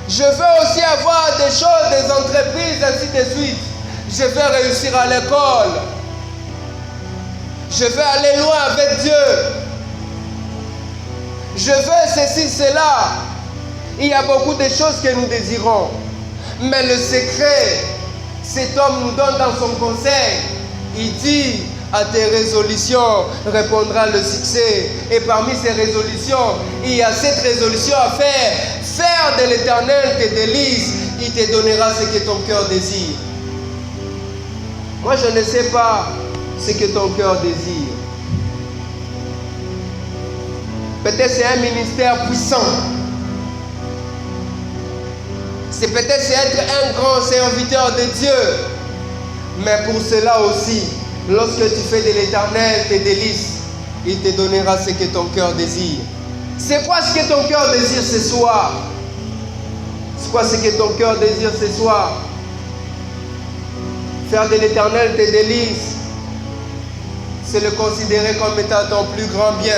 Je veux aussi avoir des choses, des entreprises, ainsi de suite. Je veux réussir à l'école. Je veux aller loin avec Dieu. Je veux ceci, cela. Il y a beaucoup de choses que nous désirons. Mais le secret, cet homme nous donne dans son conseil. Il dit, à tes résolutions répondra le succès. Et parmi ces résolutions, il y a cette résolution à faire. Faire de l'Éternel tes délices. Il te donnera ce que ton cœur désire. Moi, je ne sais pas ce que ton cœur désire. Peut-être c'est un ministère puissant. C'est peut-être c'est être un grand serviteur de Dieu. Mais pour cela aussi, lorsque tu fais de l'Éternel tes délices, il te donnera ce que ton cœur désire. C'est quoi ce que ton cœur désire ce soir? C'est quoi ce que ton cœur désire ce soir? Faire de l'Éternel tes délices, c'est le considérer comme étant ton plus grand bien.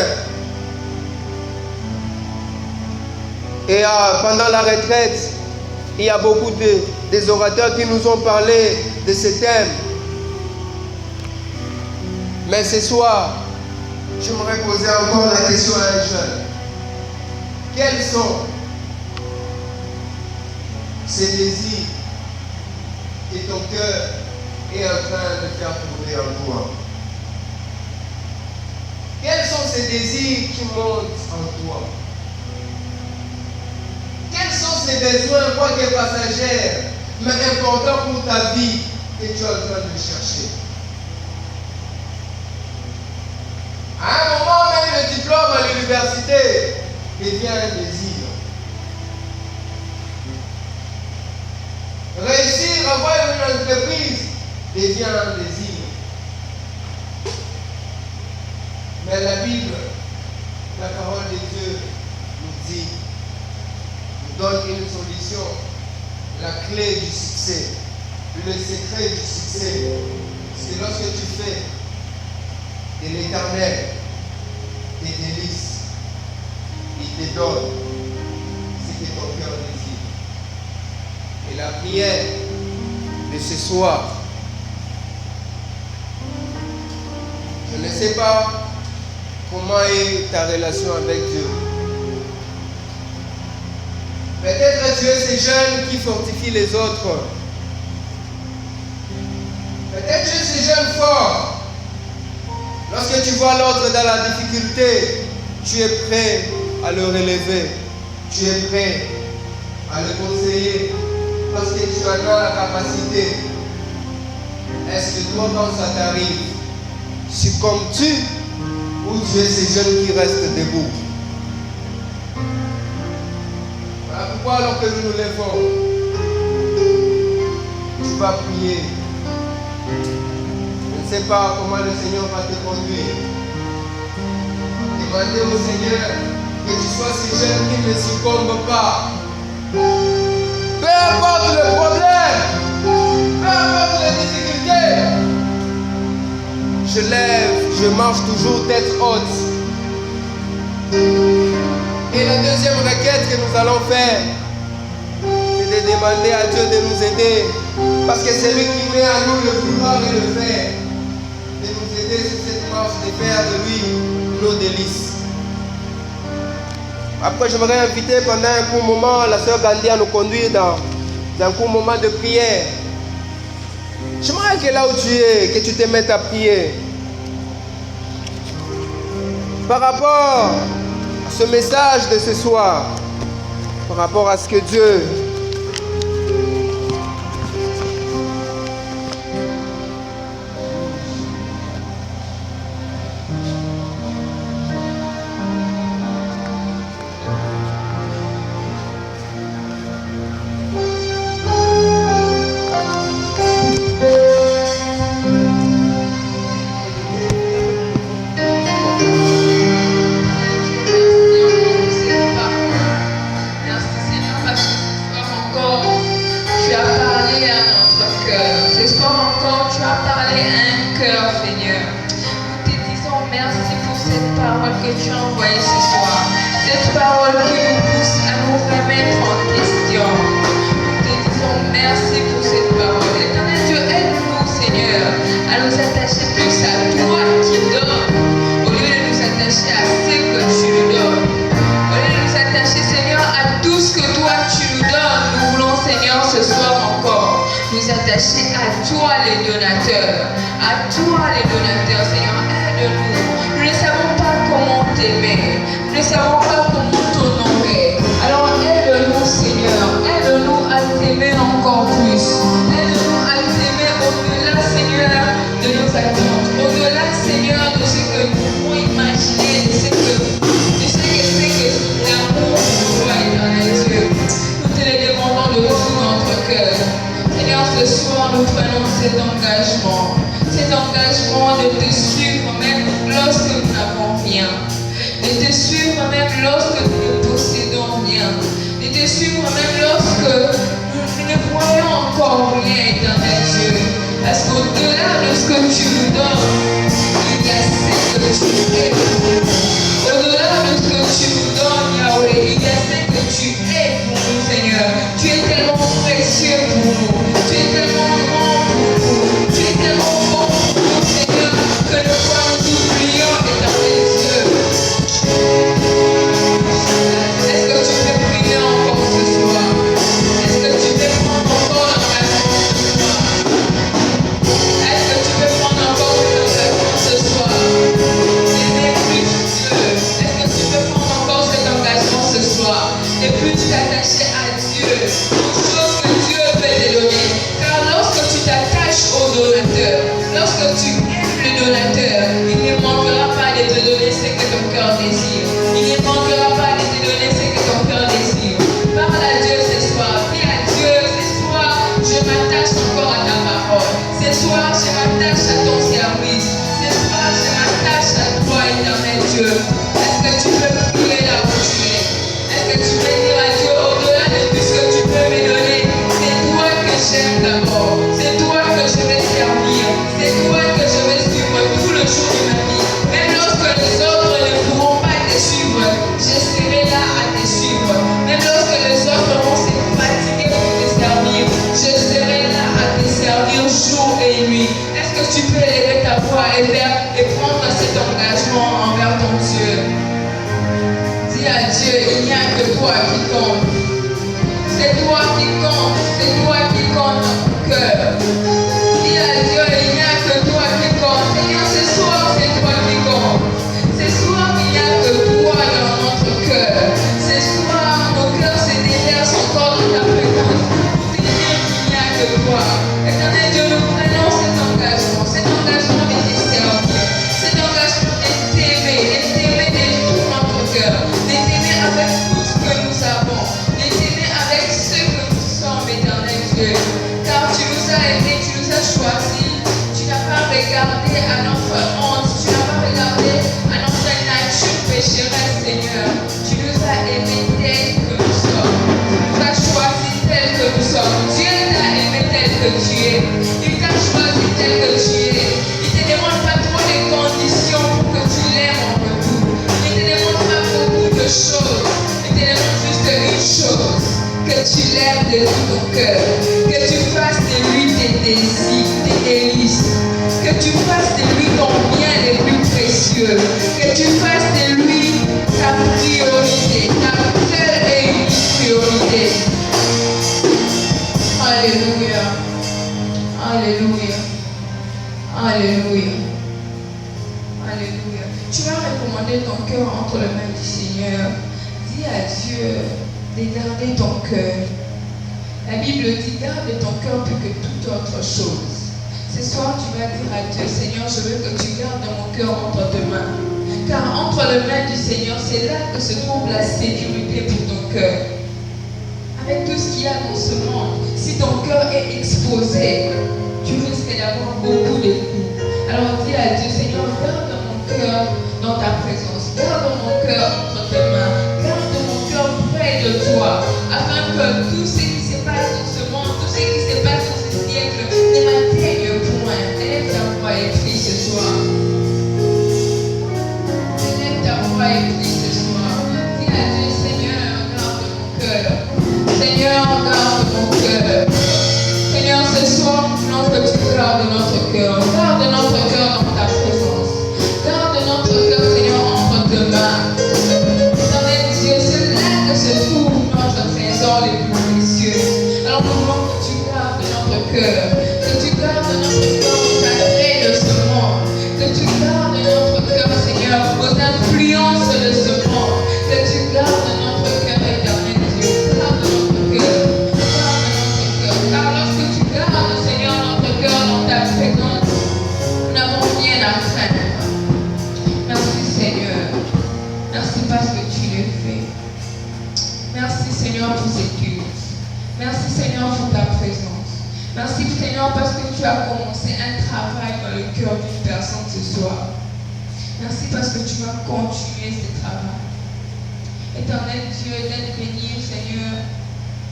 Et pendant la retraite, il y a beaucoup des orateurs qui nous ont parlé de ce thème. Mais ce soir, j'aimerais poser encore la question à un jeune. Quels sont ces désirs que ton cœur est en train de faire tourner en toi? Quels sont ces désirs qui montent en toi? Quels sont ces besoins, quoique passagers, mais importants pour ta vie, que tu es en train de chercher? À un moment, même le diplôme à l'université devient un désir. Réussir à avoir une entreprise devient un désir. Mais la Bible, la parole de Dieu nous dit, nous donne une solution, la clé du succès, le secret du succès. C'est lorsque tu fais de l'Éternel tes délices, il te donne ce que ton cœur désire. Et la prière de ce soir, je ne sais pas comment est ta relation avec Dieu. Peut-être tu es ces jeunes qui fortifient les autres. Peut-être tu es ces jeunes forts. Lorsque tu vois l'autre dans la difficulté, tu es prêt à le relever. Tu es prêt à le conseiller parce que tu en as la capacité. Est-ce que toi, quand ça t'arrive, succombes-tu ou tu es ces jeunes qui restent debout? Voilà pourquoi alors que nous nous levons, tu vas prier. Je ne sais pas comment le Seigneur va te conduire. Demandez au Seigneur que tu sois ces jeunes qui ne succombent pas. Peu importe le problème, peu importe les difficultés, je lève, je marche toujours tête haute. Et la deuxième requête que nous allons faire, c'est de demander à Dieu de nous aider. Parce que c'est lui qui met à nous le vouloir et le faire. De nous aider sur cette marche, de faire de lui nos délices. Après, j'aimerais inviter pendant un court moment la sœur Gandhi à nous conduire dans un court moment de prière. J'aimerais que là où tu es, que tu te mettes à prier. Par rapport à ce message de ce soir, par rapport à ce que Dieu envoyé un cœur, Seigneur. Nous te disons merci pour cette parole que tu as envoyée ce soir. Cette parole qui nous pousse à nous remettre en question. Nous te disons merci pour cette parole. Éternel Dieu, aide-nous, Seigneur, à nous attacher plus à toi qui donnes, au lieu de nous attacher à ce que tu nous donnes. Au lieu de nous attacher, Seigneur, à tout ce que toi tu nous donnes, nous voulons, Seigneur, ce soir encore, nous attacher à toi les donateurs. À toi les donateurs, Seigneur, aide-nous. Nous ne savons pas comment t'aimer. Nous ne savons pas comment t'honorer. Alors aide-nous, Seigneur. Aide-nous à t'aimer encore plus. Aide-nous à t'aimer au-delà, Seigneur, de nos attentes. Au-delà, Seigneur, de ce que nous pouvons imaginer, de ce que l'amour pour toi, éternel Dieu. Nous te le demandons de tout notre cœur. Seigneur, ce soir, nous prenons cet engagement de te suivre même lorsque nous n'avons rien, de te suivre même lorsque nous ne possédons rien, de te suivre même lorsque nous ne voyons encore rien, éternel Dieu. Parce qu'au-delà de ce que tu nous donnes, il y a ce que tu es. Au-delà de ce que tu nous donnes, Yahweh, il y a ce que tu es pour nous, Seigneur. Tu es tellement précieux pour nous. Tu es tellement grand pour nous. Tu es tellement bon pour nous, Seigneur, que ne pas nous oublions, éternel Dieu. Est-ce que tu peux prier encore ce soir? Est-ce que tu peux prendre encore l'engagement ce soir? Est-ce que tu peux prendre encore l'engagement ce soir? Aimer plus Dieu. Est-ce que tu peux prendre encore cet engagement ce soir? Et plus t'attacher à Dieu, aux choses que Dieu veut te donner. Car lorsque tu t'attaches au donateur, lorsque tu aimes le donateur, il ne manquera pas de te donner ce que ton cœur désire. Il ne manquera pas de te donner ce que ton cœur désire. Parle à Dieu ce soir. Dis à Dieu, ce soir, je m'attache encore à ta parole. Ce soir, je m'attache à ton service. Ce soir, je m'attache à toi, éternel Dieu. Est-ce que tu peux prier là où tu es? Est-ce que tu peux dire à Dieu, au-delà de tout ce que tu peux me donner, c'est toi que j'aime d'abord. C'est toi que je vais servir. C'est toi que je vais suivre tout le jour de ma vie. Même lorsque les autres ne pourront pas te suivre, je serai là à te suivre. Même lorsque les autres vont se fatiguer pour te servir, je serai là à te servir jour et nuit. Est-ce que tu peux élever ta voix et prendre cet engagement envers ton Dieu? Dis à Dieu, il n'y a que toi qui compte. C'est toi qui compte. C'est toi qui compte dans ton cœur. Dis à Dieu, il n'y a que toi qui compte. Seigneur, ce soir, c'est toi qui compte. Ce soir, il n'y a que toi dans notre cœur. Ce soir, nos cœurs se déversent encore dans ta présence. Pour te dire qu'il n'y a que toi. Éternel Dieu, nous prenons cet engagement de te servir. Cet engagement de t'aimer de tout notre cœur. De t'aimer avec tout ce que nous avons. De t'aimer avec ce que nous sommes, éternel Dieu. Car tu nous as aimés, tu nous as choisis. Tu n'as pas regardé à notre honte. Tu n'as pas regardé à notre nature pécheresse, Seigneur. Tu nous as aimés tels que nous sommes. Tu nous as choisis tels que nous sommes. Dieu t'a aimé tel que tu es. Il t'a choisi tel que tu es. Il ne te demande pas trop de conditions pour que tu l'aimes en retour. Il ne te demande pas beaucoup de choses. Il te demande juste une chose. Que tu l'aimes de tout ton cœur. Que tu fasses de lui tes désirs, tes délices. Que tu fasses de lui ton bien le plus précieux. Que tu fasses de lui ta priorité, ta seule et unique priorité. Alléluia. Alléluia. Alléluia. Alléluia. Tu vas recommander ton cœur entre les mains du Seigneur. Dis à Dieu de garder ton cœur. La Bible dit, garde ton cœur plus que toute autre chose. Ce soir, tu vas dire à Dieu, Seigneur, je veux que tu gardes mon cœur entre tes mains. Car entre les mains du Seigneur, c'est là que se trouve la sécurité pour ton cœur. Avec tout ce qu'il y a dans ce monde, si ton cœur est exposé, tu risques d'avoir beaucoup de coups. Alors dis à Dieu, Seigneur, garde mon cœur dans ta présence. Garde mon cœur entre tes mains. Garde mon cœur près de toi. Afin que tout ce qui se passe dans ce monde, tout ce qui se passe dans ce siècle ne m'atteigne point. Élève ta tu as commencé un travail dans le cœur d'une personne ce soir. Merci parce que tu vas continuer ce travail. Éternel Dieu, d'aide bénir, Seigneur,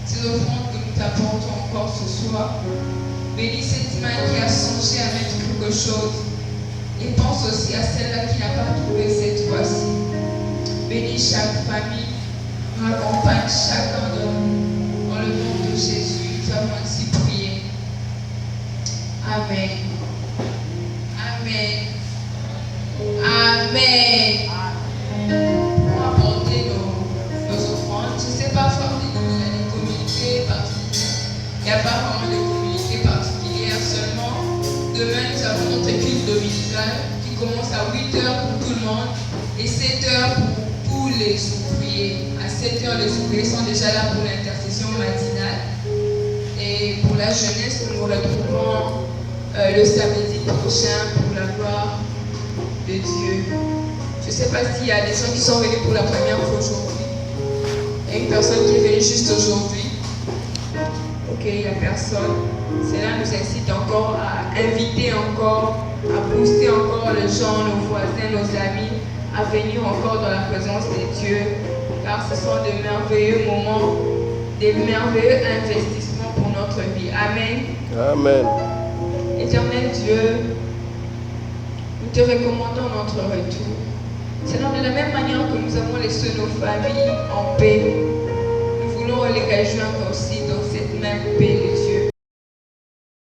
ces offrandes que nous t'apportons encore ce soir. Bénis cette main qui a songé à mettre quelque chose. Et pense aussi à celle-là qui n'a pas trouvé cette fois-ci. Bénis chaque famille, accompagne chacun de nous. Dans le nom de Jésus, nous avons ainsi prié. Amen. Amen. Amen. Pour apporter nos offrandes, je ne sais pas, soit il y a des communautés particulières. Il n'y a pas vraiment de communauté particulière seulement. Demain, nous avons notre culte dominical qui commence à 8h pour tout le monde et 7h pour tous les ouvriers. À 7h, les ouvriers sont déjà là pour l'intercession matinale. Et pour la jeunesse, nous nous retrouvons le samedi prochain pour la gloire de Dieu. Je ne sais pas s'il y a des gens qui sont venus pour la première fois aujourd'hui. Il y a une personne qui est venue juste aujourd'hui. Ok, il n'y a personne. Cela nous incite encore à inviter encore, à booster encore les gens, nos voisins, nos amis, à venir encore dans la présence de Dieu. Car ce sont de merveilleux moments, des merveilleux investissements pour notre vie. Amen. Amen. Éternel Dieu, nous te recommandons notre retour. Seigneur, de la même manière que nous avons laissé nos familles en paix, nous voulons les rejoindre aussi dans cette même paix de Dieu.